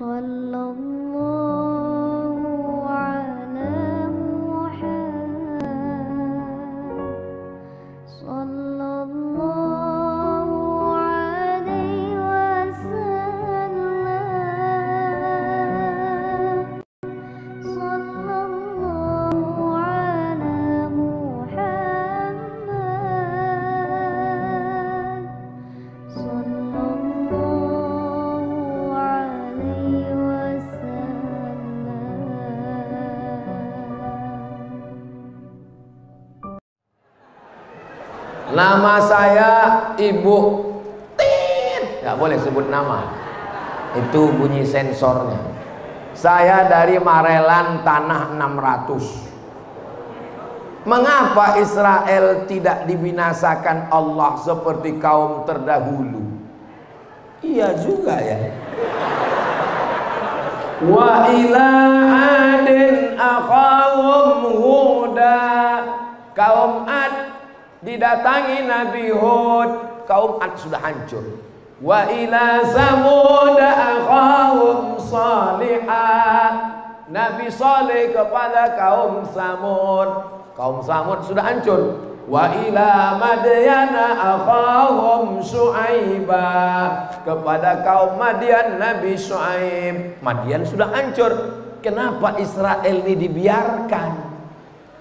Sallallahu ala Muhammad. Sallallahu alaihi wasallam. Sallallahu ala Muhammad. Sallallahu alaihi wasallam. Nama saya Ibu Tit. Nggak boleh sebut nama. Itu bunyi sensornya. Saya dari Marelan Tanah 600. Mengapa Israel tidak dibinasakan Allah seperti kaum terdahulu? Iya juga ya. Wa ila adin akhahum Huda. Kaum Ad didatangi Nabi Hud, kaum Ad sudah hancur. Wa ila Samud akhahum Salihah. Nabi Saleh kepada kaum Samud, kaum Samud sudah hancur. Wa ila Madyana akhahum Syuaibah. Kepada kaum Madian Nabi Syuaib. Madian sudah hancur. Kenapa Israel ini dibiarkan?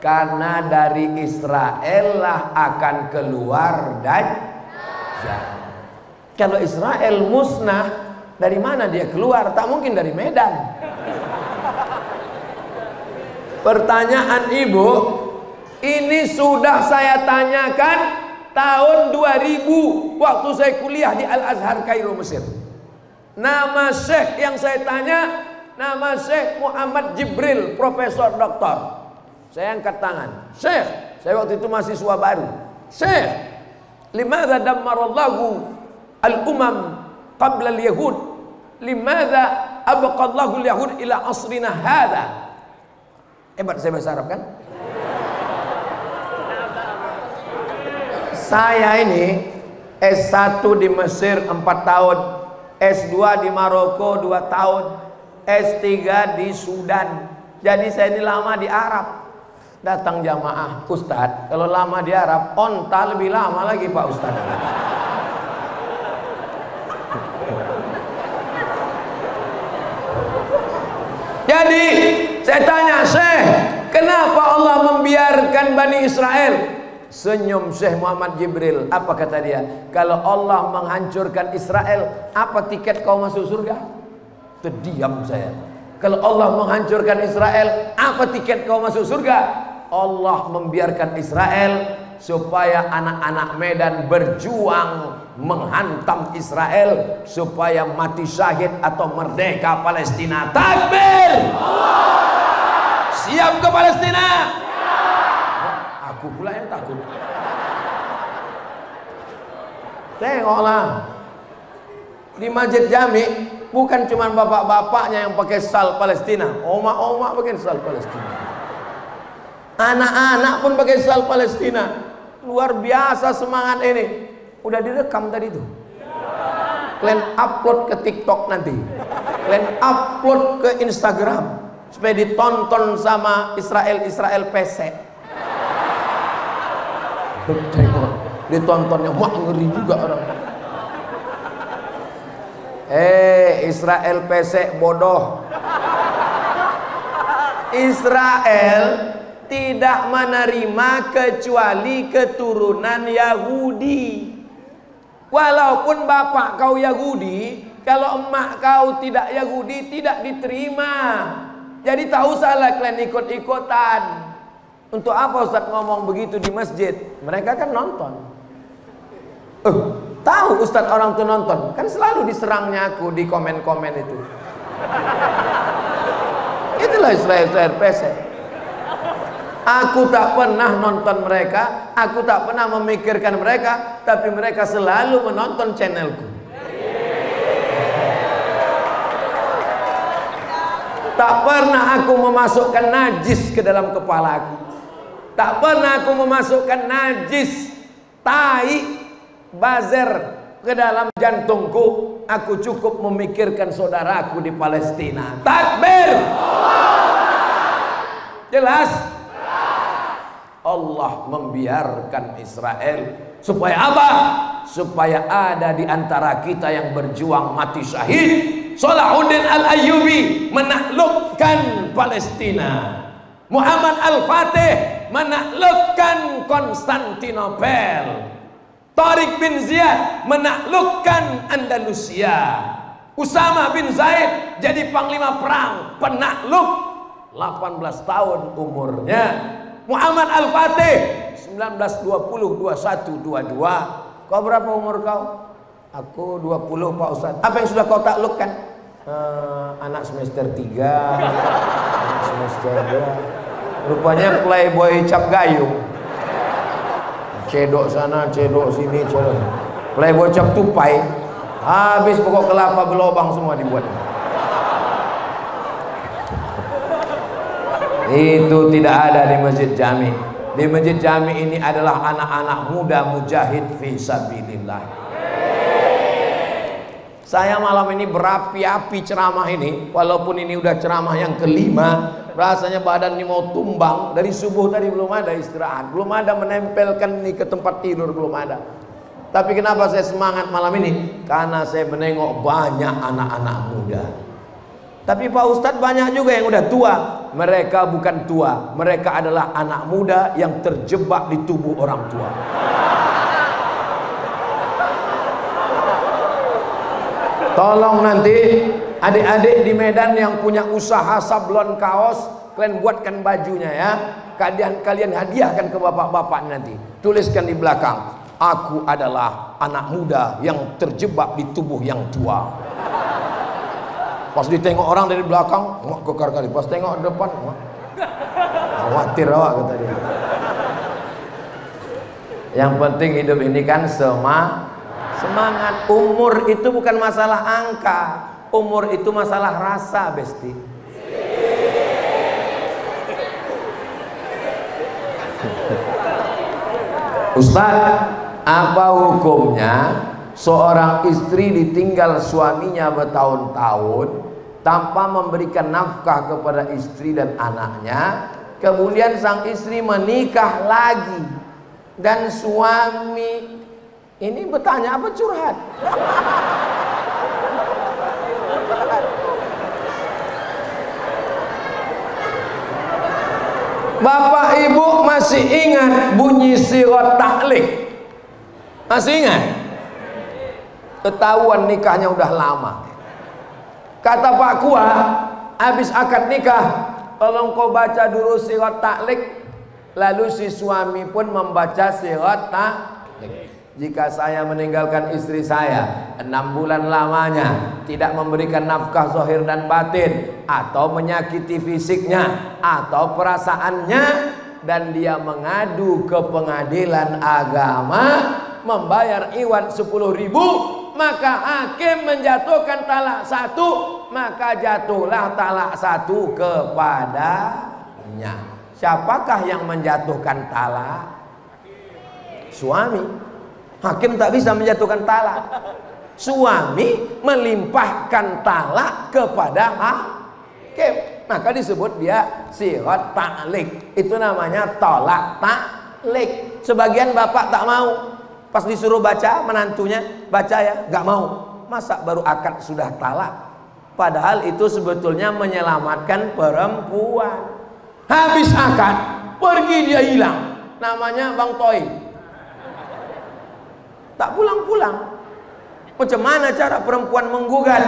Karena dari Israel lah akan keluar Dajjal. Kalau Israel musnah, dari mana dia keluar? Tak mungkin dari Medan. Pertanyaan ibu, ini sudah saya tanyakan tahun 2000 waktu saya kuliah di Al-Azhar Kairo, Mesir. Nama syekh yang saya tanya, nama Syekh Muhammad Jibril, profesor doktor. Saya angkat tangan. Syekh, saya waktu itu mahasiswa baru. Syekh, limadza dammarallahu al-umam qabla al-yahud? Limadza abqallahu al-yahud ila asrina hadha? Hebat saya bahasa Arab kan? Saya ini S1 di Mesir 4 tahun, S2 di Maroko 2 tahun, S3 di Sudan. Jadi saya ini lama di Arab. Datang jamaah, Ustadz, kalau lama di Arab, onta lebih lama lagi Pak Ustadz. Jadi saya tanya, Syekh, kenapa Allah membiarkan Bani Israel? Senyum Syekh Muhammad Jibril. Apa kata dia? Kalau Allah menghancurkan Israel, apa tiket kau masuk surga? Terdiam saya. Kalau Allah menghancurkan Israel, apa tiket kau masuk surga? Allah membiarkan Israel supaya anak-anak Medan berjuang menghantam Israel supaya mati syahid atau merdeka Palestina. Takbir! Siap ke Palestina? Aku pula yang takut. Tengoklah di Masjid Jami, bukan cuma bapak-bapaknya yang pakai sal Palestina, omak-omak pakai sal Palestina. Anak-anak pun pakai sal Palestina. Luar biasa semangat ini. Udah direkam tadi tuh. Kalian upload ke TikTok nanti. Kalian upload ke Instagram supaya ditonton sama Israel pesek. Tengok, ditontonnya wah ngeri juga orang. Israel pesek bodoh. Israel tidak menerima kecuali keturunan Yahudi. Walaupun bapak kau Yahudi, kalau emak kau tidak Yahudi tidak diterima. Jadi tak usahlah kalian ikut-ikutan. Untuk apa Ustaz ngomong begitu di masjid? Mereka kan nonton. Tahu Ustaz orang tuh nonton? Kan selalu diserangnya aku di komen-komen itu. Itulah Israel pesek. Aku tak pernah nonton mereka, aku tak pernah memikirkan mereka, tapi mereka selalu menonton channelku. Tak pernah aku memasukkan najis ke dalam kepalaku. Tak pernah aku memasukkan najis, tai, bazer ke dalam jantungku. aku cukup memikirkan saudaraku di Palestina. Takbir. Jelas? Allah membiarkan Israel supaya apa? Supaya ada di antara kita yang berjuang mati syahid. Salahuddin Al-Ayyubi menaklukkan Palestina. Muhammad Al-Fatih menaklukkan Konstantinopel. Tariq bin Ziyad menaklukkan Andalusia. Usama bin Zaid jadi panglima perang, penakluk, 18 tahun umurnya. Muhammad Al-Fatih 1920, 21, 22. Kau berapa umur kau? Aku 20 Pak Ustaz. Apa yang sudah kau taklukkan? Anak semester 3, anak semester 2. Rupanya playboy cap gayung. Cedok sana, cedok sini, cedok. Playboy cap tupai. Habis pokok kelapa berlobang semua dibuat. Itu tidak ada di Masjid Jami. Di Masjid Jami ini adalah anak-anak muda mujahid fi sabilillah. Saya malam ini berapi-api ceramah ini, walaupun ini udah ceramah yang kelima, rasanya badan ini mau tumbang. Dari subuh tadi belum ada istirahat, belum ada menempelkan ini ke tempat tidur, belum ada. Tapi kenapa saya semangat malam ini? Karena saya menengok banyak anak-anak muda. Tapi Pak Ustadz banyak juga yang udah tua. Mereka bukan tua, mereka adalah anak muda yang terjebak di tubuh orang tua. Tolong nanti adik-adik di Medan yang punya usaha sablon kaos, kalian buatkan bajunya ya. Kalian hadiahkan ke bapak-bapak nanti. Tuliskan di belakang, aku adalah anak muda yang terjebak di tubuh yang tua. Pas ditengok orang dari belakang, nggak kekar kali. Pas tengok depan, khawatir awak kata dia. Yang penting hidup ini kan semangat. Umur itu bukan masalah angka, umur itu masalah rasa, Besti. Ustaz, apa hukumnya seorang istri ditinggal suaminya bertahun-tahun tanpa memberikan nafkah kepada istri dan anaknya, kemudian sang istri menikah lagi dan suami ini bertanya apa curhat? Bapak Ibu masih ingat bunyi sirat taklik? Masih ingat? Ketahuan nikahnya udah lama. Kata Pak Kua, habis akad nikah, tolong kau baca dulu sirat taklik. Lalu si suami pun membaca sirat taklik. Jika saya meninggalkan istri saya 6 bulan lamanya, tidak memberikan nafkah zahir dan batin, atau menyakiti fisiknya atau perasaannya, dan dia mengadu ke pengadilan agama membayar iwan 10.000, maka hakim menjatuhkan talak 1, maka jatuhlah talak 1 kepadanya. Siapakah yang menjatuhkan talak? Suami. Hakim tak bisa menjatuhkan talak. Suami melimpahkan talak kepada hakim, maka disebut dia sirat taklik. Itu namanya tolak taklik. Sebagian bapak tak mau, pas disuruh baca menantunya, baca ya, nggak mau. Masa baru akad sudah talak? Padahal itu sebetulnya menyelamatkan perempuan. Habis akad pergi dia hilang, namanya Bang Toy. Tak pulang-pulang. Macam mana cara perempuan menggugat?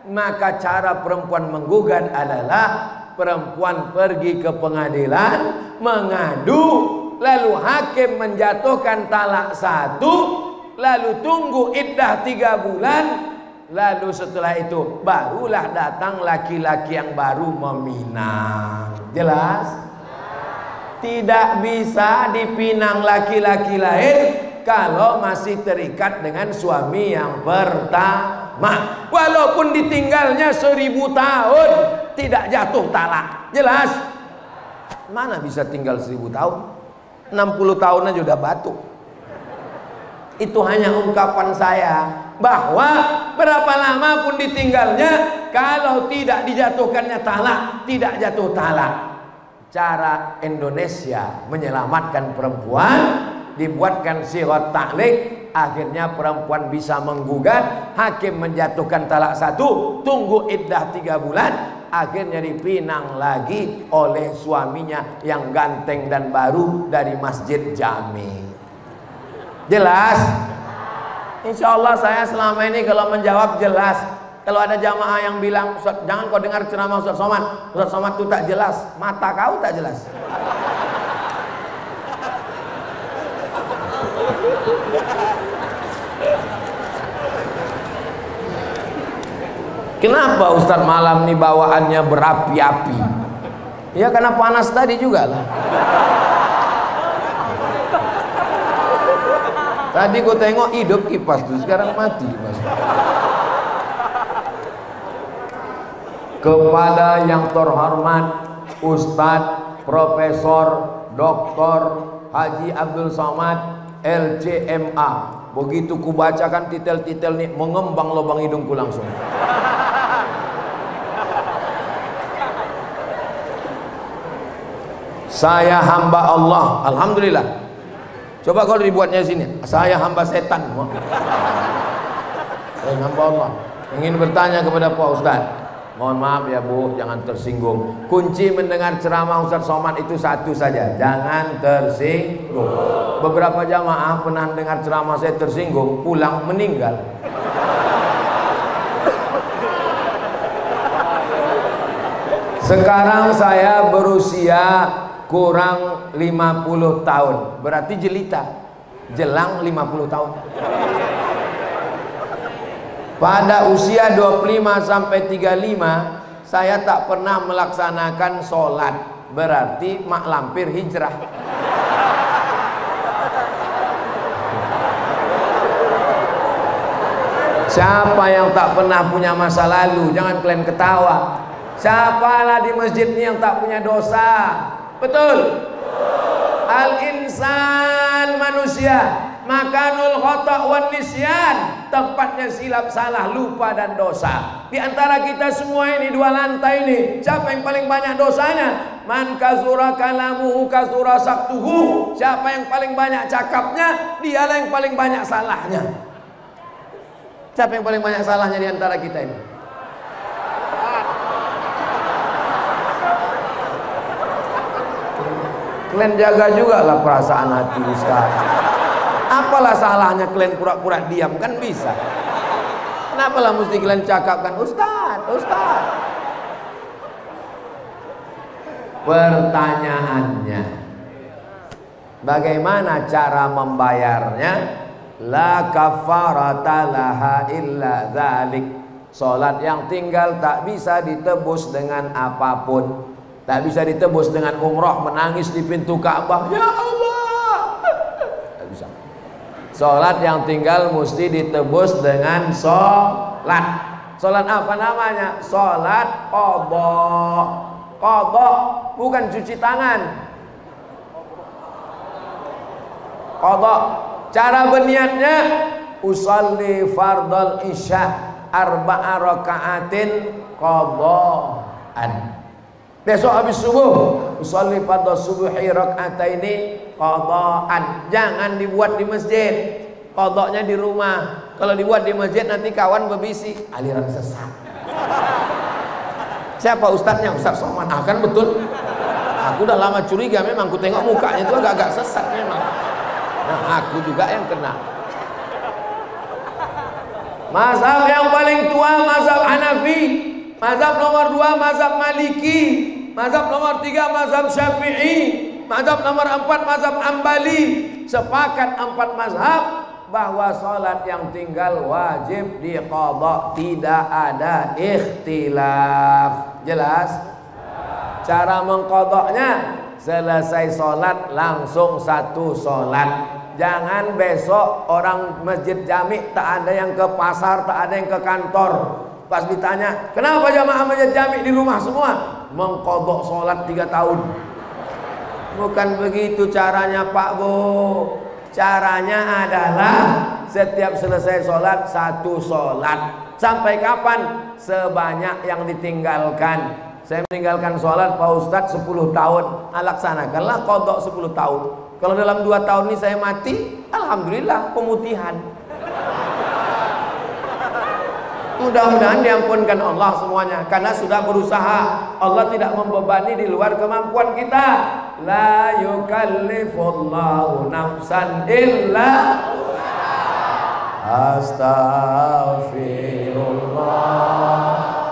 Maka cara perempuan menggugat adalah perempuan pergi ke pengadilan, mengadu, lalu hakim menjatuhkan talak 1, lalu tunggu iddah 3 bulan, lalu setelah itu barulah datang laki-laki yang baru meminang. Jelas? Tidak bisa dipinang laki-laki lain kalau masih terikat dengan suami yang pertama, walaupun ditinggalnya 1000 tahun tidak jatuh talak. Jelas? Mana bisa tinggal 1000 tahun? 60 tahun aja udah batuk. Itu hanya ungkapan saya bahwa berapa lama pun ditinggalnya, kalau tidak dijatuhkannya talak, tidak jatuh talak. Cara Indonesia menyelamatkan perempuan, dibuatkan syirat ta'liq, akhirnya perempuan bisa menggugat, hakim menjatuhkan talak 1, tunggu iddah 3 bulan, akhirnya dipinang lagi oleh suaminya yang ganteng dan baru dari Masjid Jami. Jelas? Insya Allah saya selama ini kalau menjawab jelas. Kalau ada jamaah yang bilang, Ustaz, jangan kau dengar ceramah Ustaz Somad, Ustaz Somad itu tak jelas, mata kau tak jelas. Kenapa Ustaz malam ini bawaannya berapi-api? Ya karena panas tadi juga lah. Tadi gue tengok hidup kipas tuh, sekarang mati kipas. Kepada yang terhormat Ustadz Profesor Dr. Haji Abdul Somad LCMA, begitu kubacakan titel-titel nih mengembang lubang hidungku langsung. Saya hamba Allah, alhamdulillah. Coba kalau dibuatnya sini, saya hamba setan. Saya hamba Allah. Ingin bertanya kepada Pak Ustadz. Mohon maaf ya Bu, jangan tersinggung. Kunci mendengar ceramah Ustaz Somad itu satu saja, jangan tersinggung. Beberapa jamaah pernah dengar ceramah saya tersinggung, pulang meninggal. Sekarang saya berusia kurang 50 tahun, berarti jelita, jelang 50 tahun. Pada usia 25 sampai 35 saya tak pernah melaksanakan sholat, berarti mak lampir hijrah. Siapa yang tak pernah punya masa lalu? Jangan kalian ketawa. Siapalah di masjid ini yang tak punya dosa? Betul? Al-insan manusia makanul khata' wan nisyan, tempatnya silap, salah, lupa dan dosa. Di antara kita semua ini, 2 lantai ini, siapa yang paling banyak dosanya? Man kasura kalamuhu kasura saktuhu. Siapa yang paling banyak cakapnya, dialah yang paling banyak salahnya. Siapa yang paling banyak salahnya di antara kita ini? Kalian jaga juga lah perasaan hati Ustaz. Apalah salahnya kalian pura-pura diam, kan bisa. Kenapa lah mesti kalian cakapkan Ustaz, Ustaz? Pertanyaannya, bagaimana cara membayarnya? La kafarata laha illa dzalik. Salat yang tinggal tak bisa ditebus dengan apapun. Tak bisa ditebus dengan umrah, menangis di pintu Ka'bah, ya Allah. Tak bisa. Salat yang tinggal mesti ditebus dengan salat. Salat apa namanya? Salat qadha. Qadha bukan cuci tangan. Qadha. Cara berniatnya, usalli fardal isya arba'a raka'atin qadha'an. Besok habis subuh, usolli fardhu subuhi rak'ataini qadha'an. Jangan dibuat di masjid, qadha'nya di rumah. Kalau dibuat di masjid nanti kawan berbisik, aliran sesat. Siapa ustadznya? Ustaz Somad. Ah kan betul. Aku udah lama curiga memang, aku tengok mukanya itu agak-agak sesat memang. Nah, aku juga yang kena. Mazhab yang paling tua mazhab Hanafi. Mazhab nomor 2 mazhab Maliki, mazhab nomor 3 mazhab Syafi'i, mazhab nomor 4 mazhab Ambali. Sepakat 4 mazhab bahwa salat yang tinggal wajib diqadha, tidak ada ikhtilaf. Jelas? Cara mengqadhanya, selesai salat langsung satu salat. Jangan besok orang Masjid Jami tak ada yang ke pasar, tak ada yang ke kantor. Pas ditanya, kenapa jamaah Masjid Jami di rumah semua? Mengqadha salat 3 tahun. Bukan begitu caranya Pak Bu. Caranya adalah setiap selesai sholat satu sholat. Sampai kapan? Sebanyak yang ditinggalkan. Saya meninggalkan sholat Pak Ustadz 10 tahun. Laksanakanlah qadha 10 tahun. Kalau dalam 2 tahun ini saya mati, alhamdulillah pemutihan. Mudah-mudahan diampunkan Allah semuanya, karena sudah berusaha. Allah tidak membebani di luar kemampuan kita. La yukallifullahu nafsan illa astaghfirullah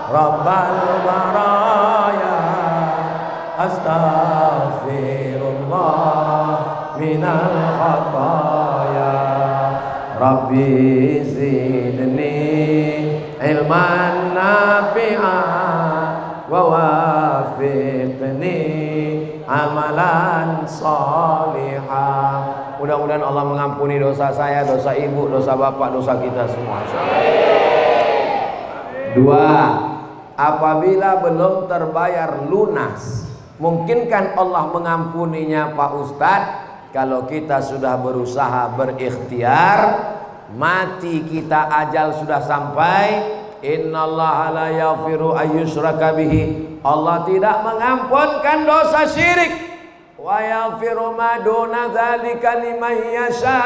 rabbal baraya, astaghfirullah minal khataya, rabbi zidni ilman nafi'an wa wafiqni amalan salihah. Mudah-mudahan Allah mengampuni dosa saya, dosa ibu, dosa bapak, dosa kita semua. 2. Apabila belum terbayar lunas, mungkinkan Allah mengampuninya Pak Ustadz kalau kita sudah berusaha berikhtiar, mati kita ajal sudah sampai. Innallaha la yaghfiru ayyushraka bihi, Allah tidak mengampunkan dosa syirik. Wa yaghfiru ma duna dzalika liman yasha,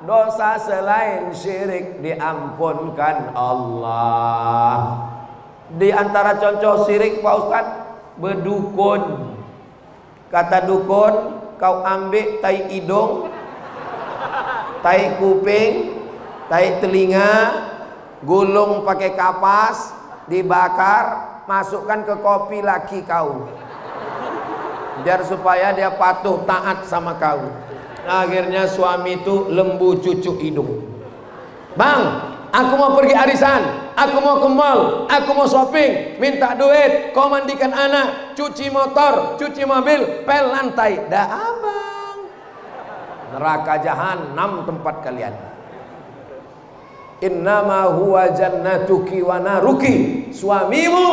dosa selain syirik diampunkan Allah. Di antara contoh syirik Pak Ustadz, berdukun. Kata dukun, kau ambil tai hidung, tai kuping, tai telinga, gulung pakai kapas, dibakar, masukkan ke kopi laki kau, biar supaya dia patuh taat sama kau. Akhirnya suami itu lembu cucuk hidung. Bang, aku mau pergi arisan, aku mau ke mall, aku mau shopping, minta duit, kau mandikan anak, cuci motor, cuci mobil, pel lantai. Dah abang, neraka jahanam tempat kalian. Innama huwa jannatuki wa naruki, suamimu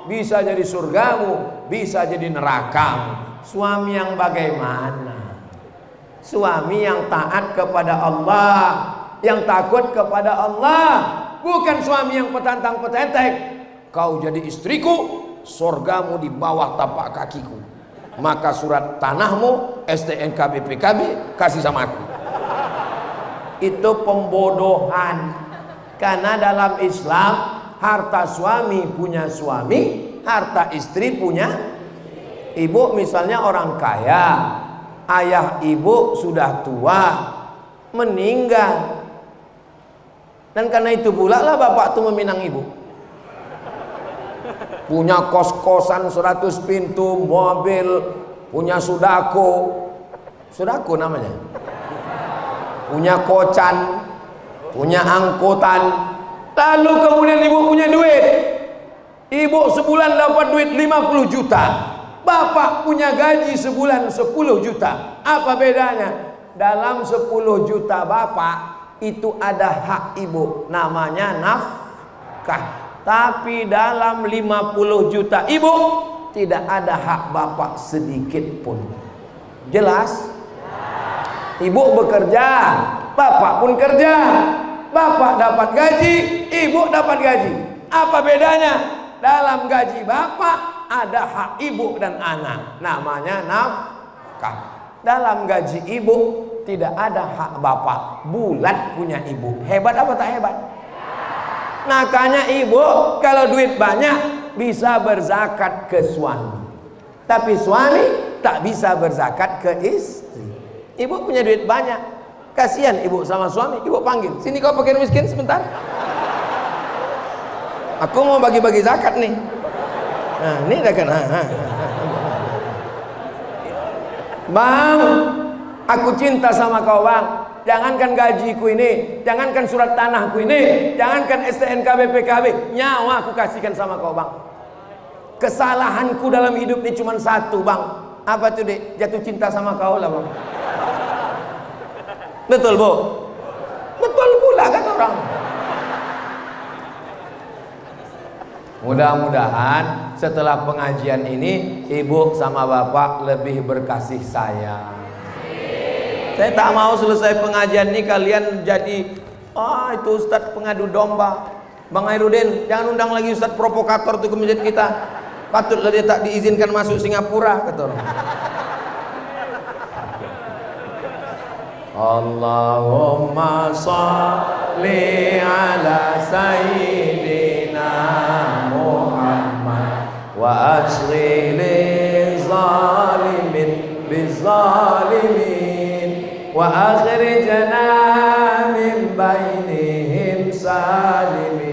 bisa jadi surgamu, bisa jadi nerakamu. Suami yang bagaimana? Suami yang taat kepada Allah, yang takut kepada Allah, bukan suami yang petantang-petetek. Kau jadi istriku, surgamu di bawah tapak kakiku. Maka surat tanahmu, STNK BPKB kasih sama aku. Itu pembodohan. Karena dalam Islam, harta suami punya suami, harta istri punya ibu. Misalnya orang kaya, ayah ibu sudah tua, meninggal, dan karena itu pula lah bapak tuh meminang ibu. Punya kos-kosan 100 pintu, mobil, punya sudako namanya, punya kocan, punya angkutan. Lalu kemudian ibu punya duit, ibu sebulan dapat duit 50 juta, bapak punya gaji sebulan 10 juta. Apa bedanya? Dalam 10 juta bapak itu ada hak ibu, namanya nafkah. Tapi dalam 50 juta ibu tidak ada hak bapak sedikit pun. Jelas? Ibu bekerja, bapak pun kerja. Bapak dapat gaji, ibu dapat gaji. Apa bedanya? Dalam gaji bapak ada hak ibu dan anak, namanya nafkah. Dalam gaji ibu tidak ada hak bapak, bulat punya ibu. Hebat apa tak hebat? Makanya ibu kalau duit banyak bisa berzakat ke suami, tapi suami tak bisa berzakat ke istri. Ibu punya duit banyak, kasihan ibu sama suami, ibu panggil, sini kau fakir miskin sebentar, aku mau bagi-bagi zakat nih. Nah ini dah kan, bang, aku cinta sama kau bang. Jangankan gajiku ini, jangankan surat tanahku ini, jangankan STNK BPKB, nyawa aku kasihkan sama kau bang. Kesalahanku dalam hidup ini cuma satu bang. Apa tuh dek? Jatuh cinta sama kau lah bang. Betul bu? Betul pula kan orang. Mudah-mudahan setelah pengajian ini ibu sama bapak lebih berkasih sayang. Saya tak mau selesai pengajian ini kalian jadi itu Ustadz pengadu domba. Bang Hairudin, jangan undang lagi Ustadz provokator tuh ke masjid kita. Patutlah dia tak diizinkan masuk Singapura, kata orang. Allahumma sholli ala sayyidina Muhammad wa asri li zalimin bizalimin wa akhrijna min bainihim salimin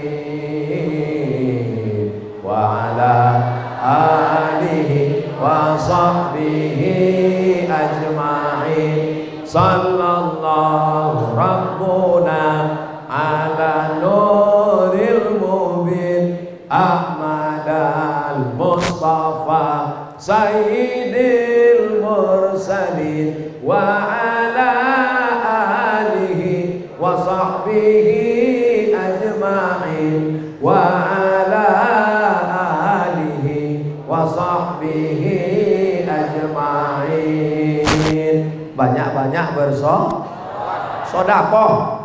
wa ala alihi wa sahbihi ajma'in. Sallallahu Rabbuna ala nuril mubin Ahmad al-Mustafa Sayyidil mursalin wa ala alihi wa sahbihi ajma'in wa ala alihi wa sahbihi ajma'in. Banyak-banyak bersodakoh.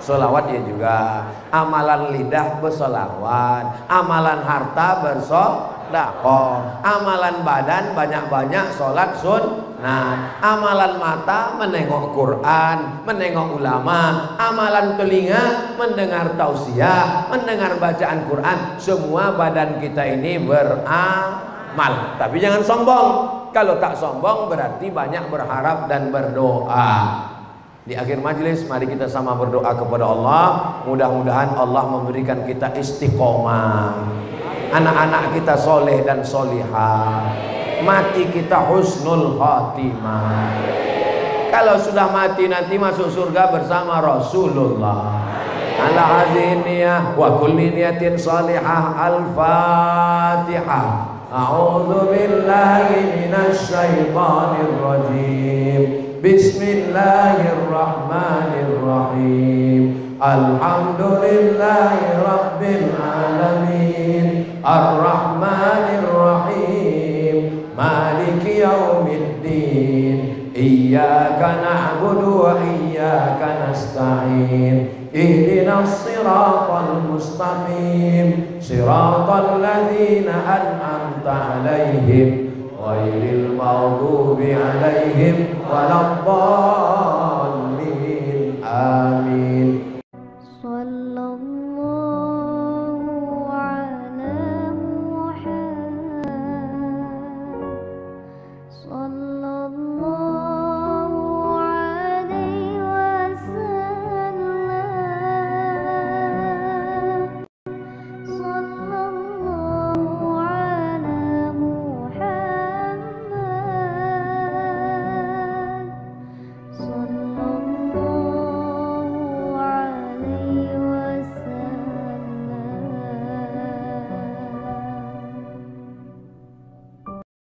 Solawat ya juga. Amalan lidah bersolawat, amalan harta bersodakoh, amalan badan banyak-banyak sholat sunnah, amalan mata menengok Quran, menengok ulama, amalan telinga mendengar tausiah, mendengar bacaan Quran. Semua badan kita ini beramal. Tapi jangan sombong. Kalau tak sombong berarti banyak berharap dan berdoa. Di akhir majelis mari kita sama berdoa kepada Allah. Mudah-mudahan Allah memberikan kita istiqomah, anak-anak kita soleh dan solihah, mati kita husnul khatimah. Kalau sudah mati nanti masuk surga bersama Rasulullah. Ala haziniyah wa kulli niyatin salihah. Al-Fatihah. A'udzu billahi minasy syaithanir rajim. Bismillahirrahmanirrahim. Alhamdulillahi rabbil alamin. Ar-Rahmanir Rahim. Maliki yaumiddin. Iyyaka na'budu wa iyyaka nasta'in. Ihdinas siratal mustaqim. Siratal ladzina an'amta 'alaihim ghairil maghdubi 'alaihim waladdallin. Amin.